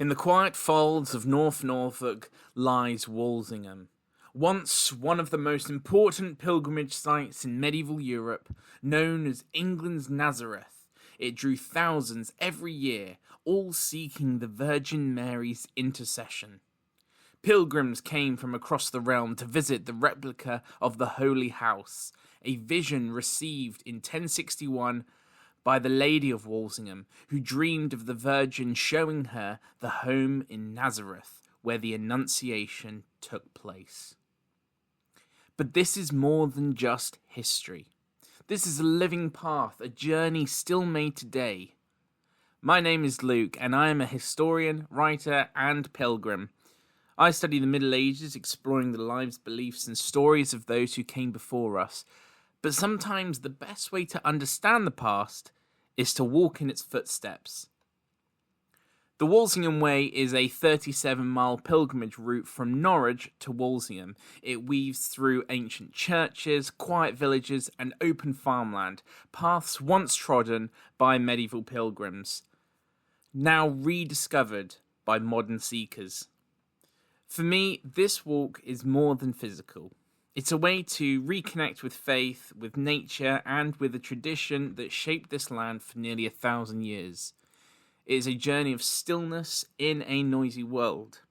In the quiet folds of North Norfolk lies Walsingham, once one of the most important pilgrimage sites in medieval Europe, known as England's Nazareth. It drew thousands every year, all seeking the Virgin Mary's intercession. Pilgrims came from across the realm to visit the replica of the Holy House, a vision received in 1061 by the Lady of Walsingham, who dreamed of the Virgin showing her the home in Nazareth where the Annunciation took place. But this is more than just history. This is a living path, a journey still made today. My name is Luke, and I am a historian, writer, and pilgrim. I study the Middle Ages, exploring the lives, beliefs, and stories of those who came before us. But sometimes the best way to understand the past is to walk in its footsteps. The Walsingham Way is a 37-mile pilgrimage route from Norwich to Walsingham. It weaves through ancient churches, quiet villages, and open farmland, paths once trodden by medieval pilgrims, now rediscovered by modern seekers. For me, this walk is more than physical. It's a way to reconnect with faith, with nature, and with a tradition that shaped this land for nearly 1,000 years. It is a journey of stillness in a noisy world.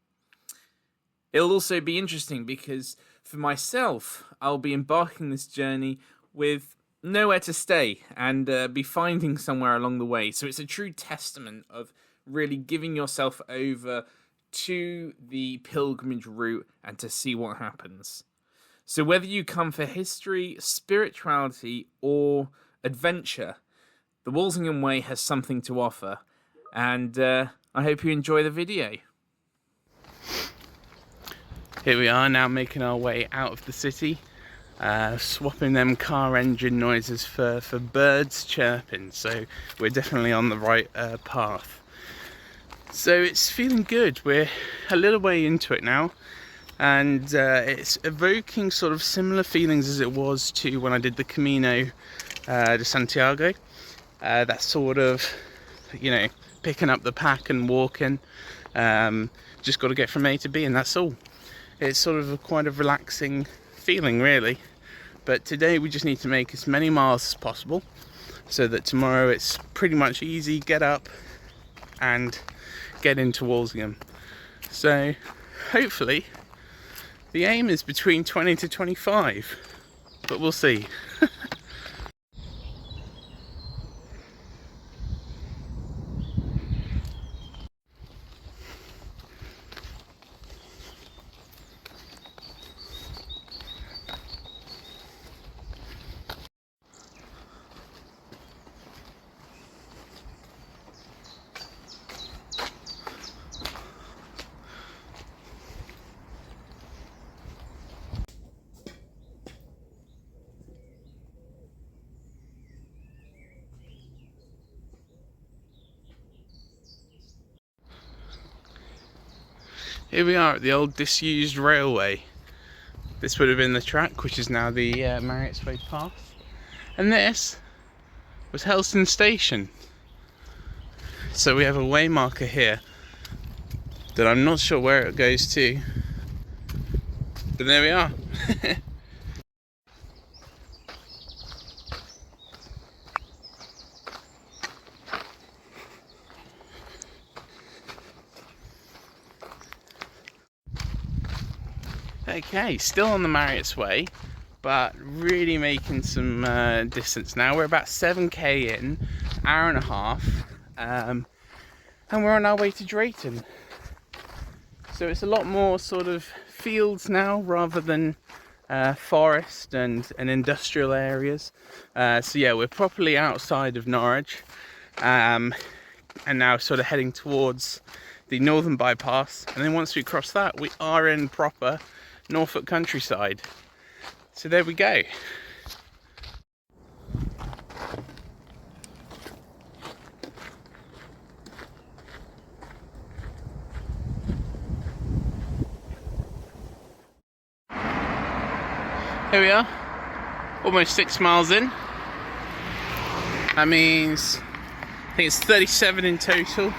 It'll also be interesting because, for myself, I'll be embarking this journey with nowhere to stay and be finding somewhere along the way. So it's a true testament of really giving yourself over to the pilgrimage route and to see what happens. So whether you come for history, spirituality, or adventure, the Walsingham Way has something to offer, and I hope you enjoy the video. Here we are now making our way out of the city, swapping them car engine noises for birds chirping, so we're definitely on the right path. So it's feeling good, we're a little way into it now. And it's evoking sort of similar feelings as it was to when I did the Camino de Santiago. That sort of, picking up the pack and walking. Just got to get from A to B and that's all. It's sort of quite a relaxing feeling, really. But today we just need to make as many miles as possible so that tomorrow it's pretty much easy, get up and get into Walsingham. So hopefully the aim is between 20 to 25, but we'll see. Here we are at the old disused railway. This would have been the track, which is now the Marriott's Way path. And this was Helston Station. So we have a way marker here that I'm not sure where it goes to. But there we are. Okay, still on the Marriott's Way, but really making some distance now. We're about 7k in, hour and a half, and we're on our way to Drayton. So it's a lot more sort of fields now rather than forest and industrial areas. So yeah, we're properly outside of Norwich, and now sort of heading towards the northern bypass. And then once we cross that, we are in proper Norfolk countryside. So there we go. Here we are, almost 6 miles in. That means I think it's 37 in total.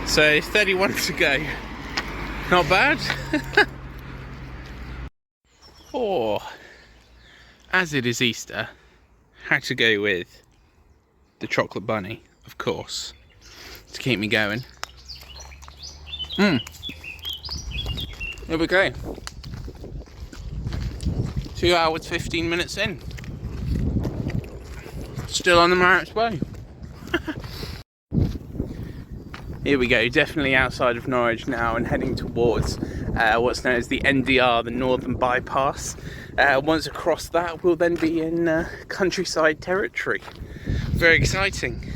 So 31 to go. Not bad. Or, as it is Easter, had to go with the chocolate bunny, of course, to keep me going. Here we go. 2 hours 15 minutes in. Still on the Norwich Way. Here we go, definitely outside of Norwich now and heading towards what's known as the NDR, the Northern Bypass. Once across that, we'll then be in countryside territory. Very exciting.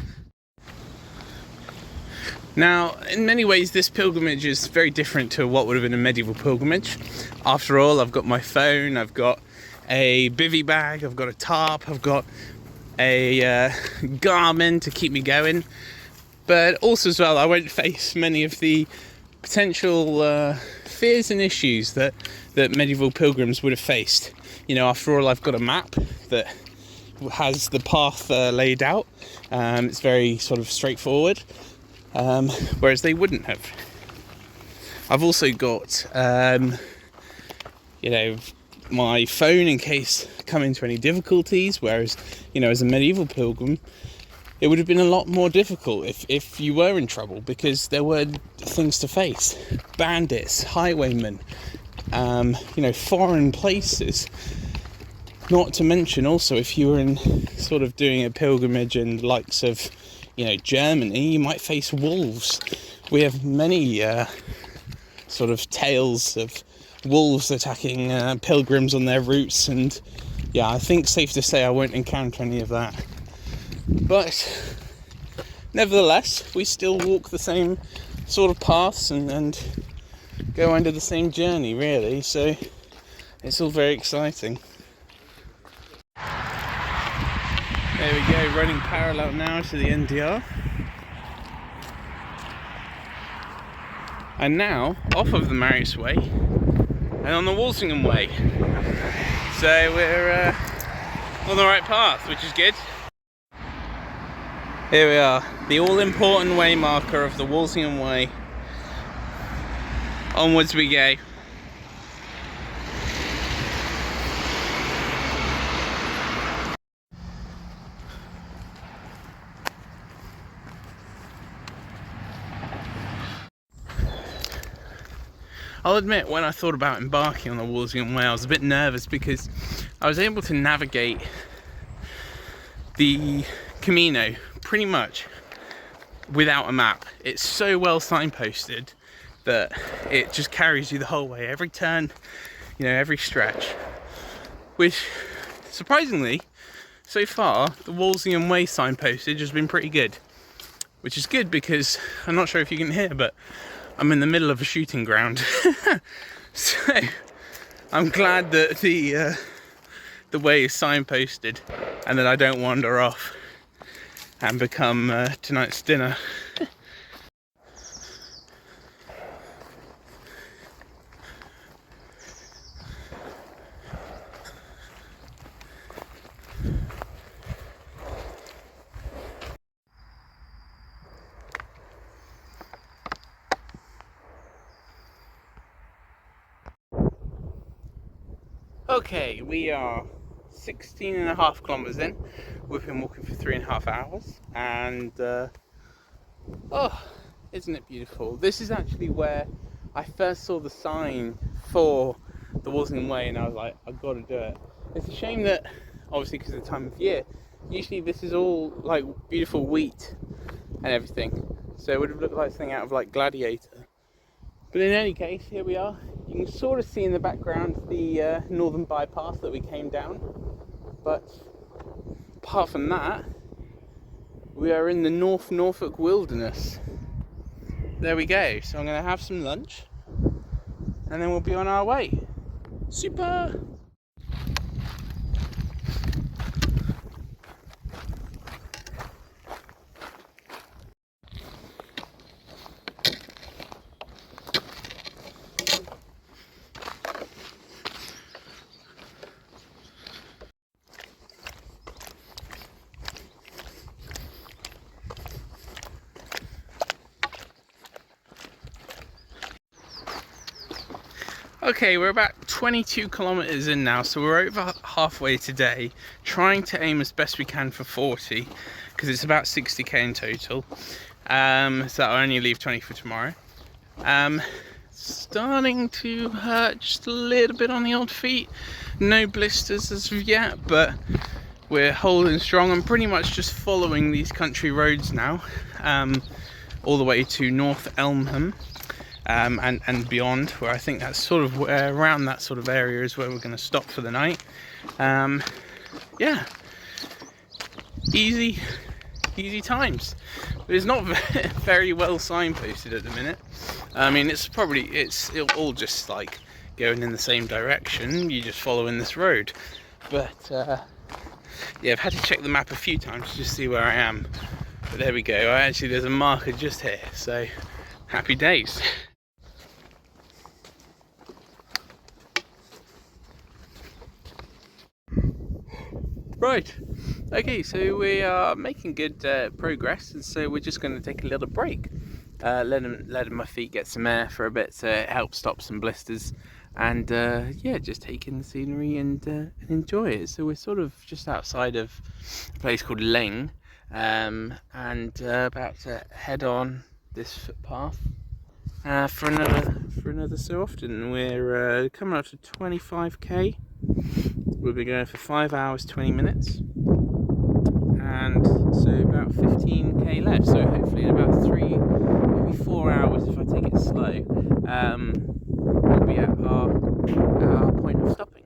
Now, in many ways, this pilgrimage is very different to what would have been a medieval pilgrimage. After all, I've got my phone, I've got a bivvy bag, I've got a tarp, I've got a Garmin to keep me going. But also as well, I won't face many of the potential fears and issues that medieval pilgrims would have faced. You know, after all, I've got a map that has the path laid out. It's very sort of straightforward, whereas they wouldn't have. I've also got, you know, my phone in case I come into any difficulties, whereas, you know, as a medieval pilgrim, it would have been a lot more difficult if you were in trouble, because there were things to face. Bandits, highwaymen, you know, foreign places. Not to mention also if you were in sort of doing a pilgrimage in the likes of, you know, Germany, you might face wolves. We have many sort of tales of wolves attacking pilgrims on their routes, and yeah, I think safe to say I won't encounter any of that. But nevertheless, we still walk the same sort of paths and go under the same journey, really, so it's all very exciting. There we go, running parallel now to the NDR. And now, off of the Norwich Way and on the Walsingham Way. So we're on the right path, which is good. Here we are, the all-important way marker of the Walsingham Way. Onwards we go. I'll admit, when I thought about embarking on the Walsingham Way, I was a bit nervous because I was able to navigate the Camino pretty much without a map. It's so well signposted that it just carries you the whole way, every turn, you know, every stretch. Which, surprisingly, so far, the Walsingham Way signpostage has been pretty good. Which is good because, I'm not sure if you can hear, but I'm in the middle of a shooting ground. So, I'm glad that the way is signposted and that I don't wander off and become tonight's dinner. Okay, we are 16.5 kilometers in. We've been walking for 3.5 hours, and oh, isn't it beautiful? This is actually where I first saw the sign for the Walsingham Way, and I was like, I've got to do it. It's a shame that, obviously because of the time of year, usually this is all like beautiful wheat and everything, so it would have looked like something out of like Gladiator. But in any case, here we are. You can sort of see in the background the Northern Bypass that we came down. But apart from that, we are in the Norfolk wilderness. There we go. So I'm going to have some lunch and then we'll be on our way. Super! Okay, we're about 22 kilometers in now, so we're over halfway today, trying to aim as best we can for 40, because it's about 60k in total. So I'll only leave 20 for tomorrow. Starting to hurt just a little bit on the old feet. No blisters as of yet, but we're holding strong. I'm pretty much just following these country roads now, all the way to North Elmham. And beyond, where I think that's sort of where, around that sort of area is where we're going to stop for the night. Yeah, easy times. But it's not very well signposted at the minute. I mean, it'll all just like going in the same direction. You just follow in this road. But yeah, I've had to check the map a few times to just see where I am. But there we go. Actually, there's a marker just here, so happy days. Right, okay, so we are making good progress, and so we're just going to take a little break, letting my feet get some air for a bit to help stop some blisters, and yeah, just take in the scenery and enjoy it. So we're sort of just outside of a place called Ling, and about to head on this footpath for another so often. We're coming up to 25k. We'll be going for 5 hours 20 minutes, and so about 15k left, so hopefully in about 3, maybe 4 hours if I take it slow, we'll be at our point of stopping.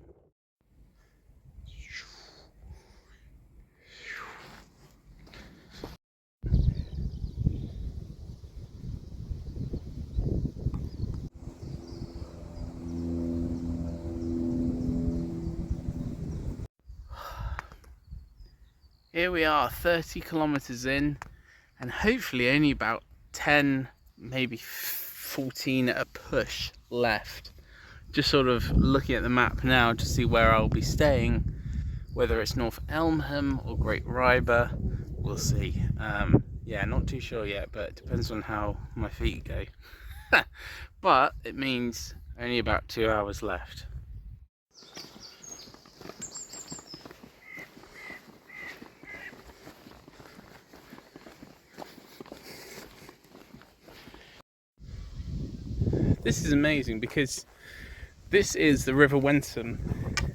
Here we are, 30 kilometers in, and hopefully only about 10, maybe 14 at a push left. Just sort of looking at the map now to see where I'll be staying, whether it's North Elmham or Great Ryber, we'll see. Yeah, not too sure yet, but it depends on how my feet go. But it means only about 2 hours left. This is amazing because this is the River Walsingham,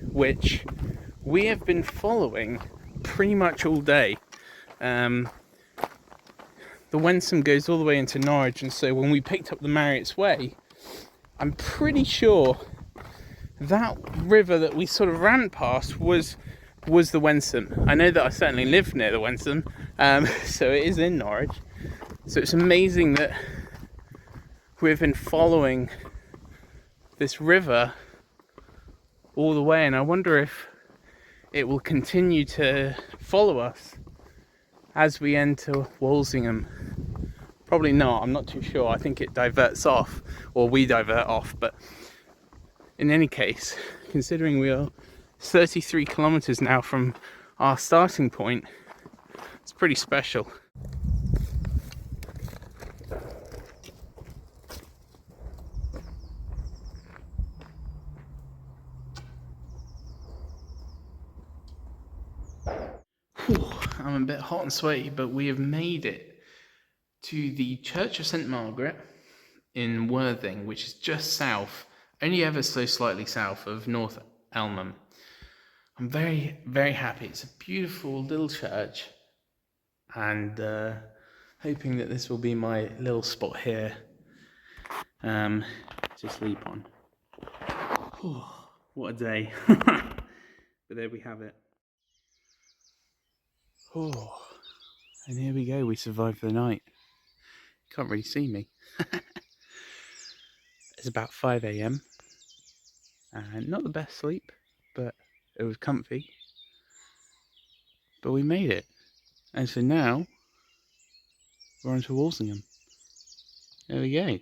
which we have been following pretty much all day. The Walsingham goes all the way into Norwich, and so when we picked up the Marriott's Way, I'm pretty sure that river that we sort of ran past was the Walsingham. I know that I certainly live near the Walsingham, so it is in Norwich. So it's amazing that we've been following this river all the way, and I wonder if it will continue to follow us as we enter Walsingham. Probably not, I'm not too sure. I think it diverts off, or we divert off, but in any case, considering we are 33 kilometers now from our starting point, it's pretty special. I'm a bit hot and sweaty, but we have made it to the Church of St Margaret in Worthing, which is just south, only ever so slightly south of North Elmham. I'm very, very happy. It's a beautiful little church, and hoping that this will be my little spot here to sleep on. What a day. But there we have it. And here we go, we survived the night. Can't really see me. It's about 5 a.m. and not the best sleep, but it was comfy. But we made it. And so now we're on to Walsingham. There we go.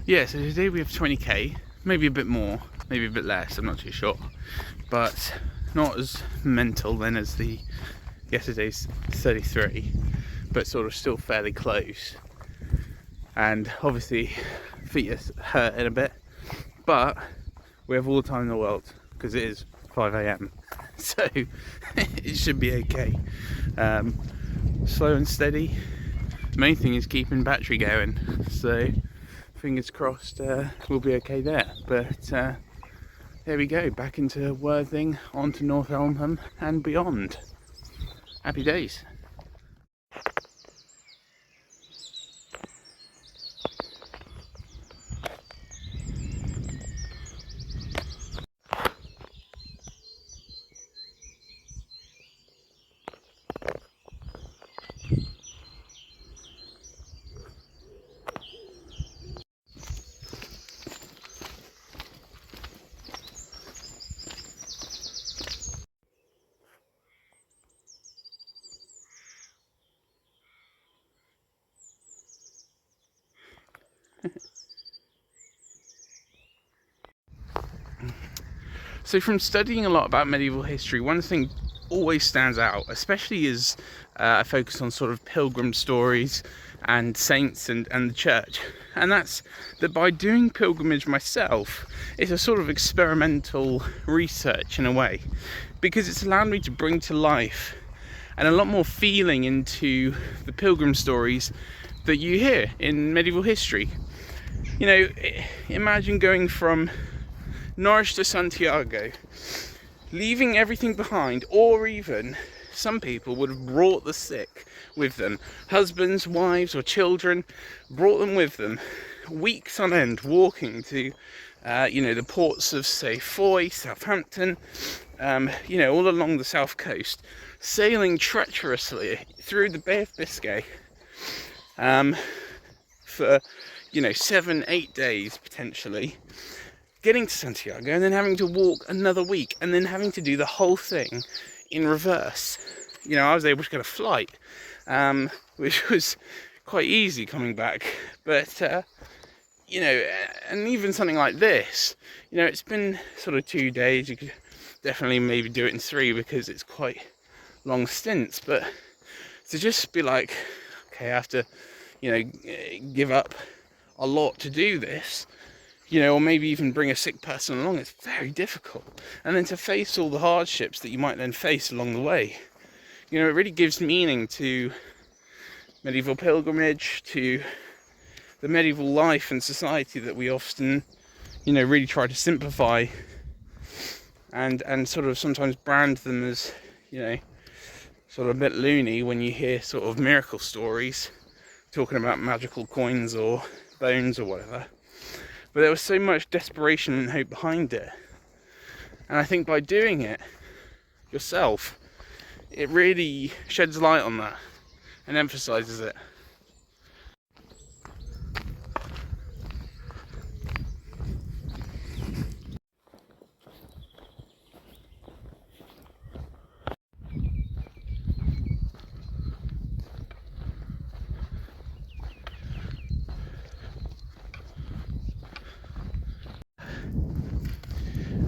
Yeah, so today we have 20k, maybe a bit more, maybe a bit less, I'm not too sure. But not as mental then as the Yesterday's 33, but sort of still fairly close. And obviously feet are hurting a bit, but we have all the time in the world because it is 5 a.m. so it should be okay. Slow and steady. The main thing is keeping battery going, so fingers crossed we'll be okay there. But there we go, back into Worthing, on to North Elmham and beyond. Happy days. So from studying a lot about medieval history, one thing always stands out, especially as I focus on sort of pilgrim stories and saints and the church, and that's that by doing pilgrimage myself, it's a sort of experimental research in a way, because it's allowed me to bring to life and a lot more feeling into the pilgrim stories that you hear in medieval history. You know, imagine going from Norwich to Santiago, leaving everything behind, or even some people would have brought the sick with them, husbands, wives or children, brought them with them, weeks on end, walking to the ports of, say, Foy, Southampton, all along the south coast, sailing treacherously through the Bay of Biscay for 7-8 days potentially, getting to Santiago and then having to walk another week and then having to do the whole thing in reverse. I was able to get a flight, which was quite easy coming back, but and even something like this, it's been sort of 2 days. You could definitely maybe do it in 3 because it's quite long stints, but to just be like, okay, I have to give up a lot to do this, or maybe even bring a sick person along, it's very difficult. And then to face all the hardships that you might then face along the way, it really gives meaning to medieval pilgrimage, to the medieval life and society that we often, really try to simplify and sort of sometimes brand them as, sort of a bit loony when you hear sort of miracle stories talking about magical coins or bones or whatever. But there was so much desperation and hope behind it. And I think by doing it yourself, it really sheds light on that and emphasises it.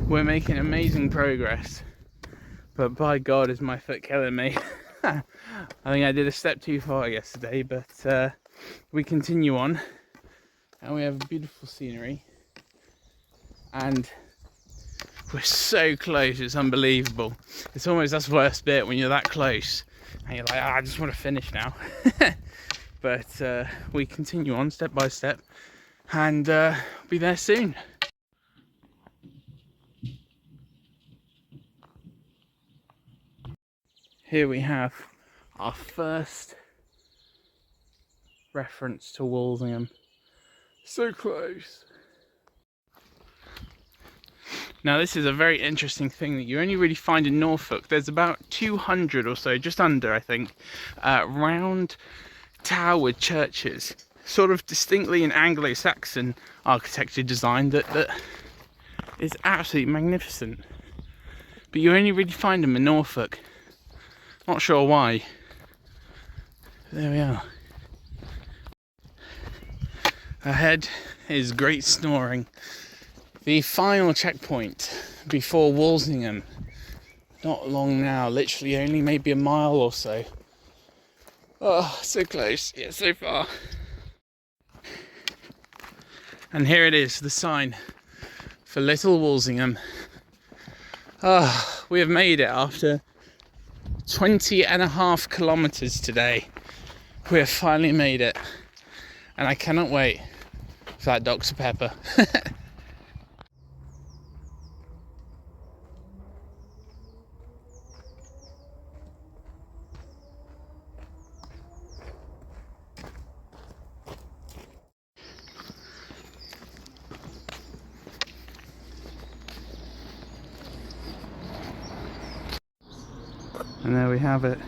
We're making amazing progress, but by God is my foot killing me. I think I did a step too far yesterday, but we continue on and we have beautiful scenery and we're so close, it's unbelievable. It's almost that's the worst bit, when you're that close and you're like, I just want to finish now. But we continue on step by step and be there soon. Here we have our first reference to Walsingham. So close. Now this is a very interesting thing that you only really find in Norfolk. There's about 200 or so, just under I think, round towered churches, sort of distinctly in Anglo-Saxon architecture design that is absolutely magnificent. But you only really find them in Norfolk. Not sure why. There we are. Ahead is Great Snoring, the final checkpoint before Walsingham. not long now, literally only maybe a mile or so. Oh, so close, yet so far. And here it is, the sign for Little Walsingham. We have made it after 20.5 kilometers today. We have finally made it, and I cannot wait for that Dr. Pepper. And there we have it,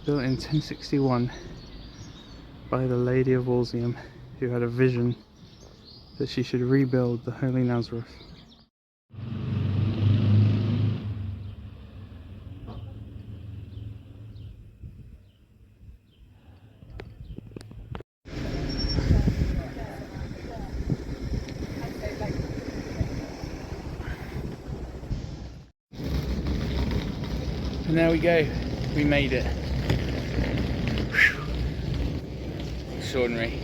built in 1061 by the Lady of Walsingham, who had a vision that she should rebuild the Holy Nazareth. And there we go, we made it. Whew. Extraordinary.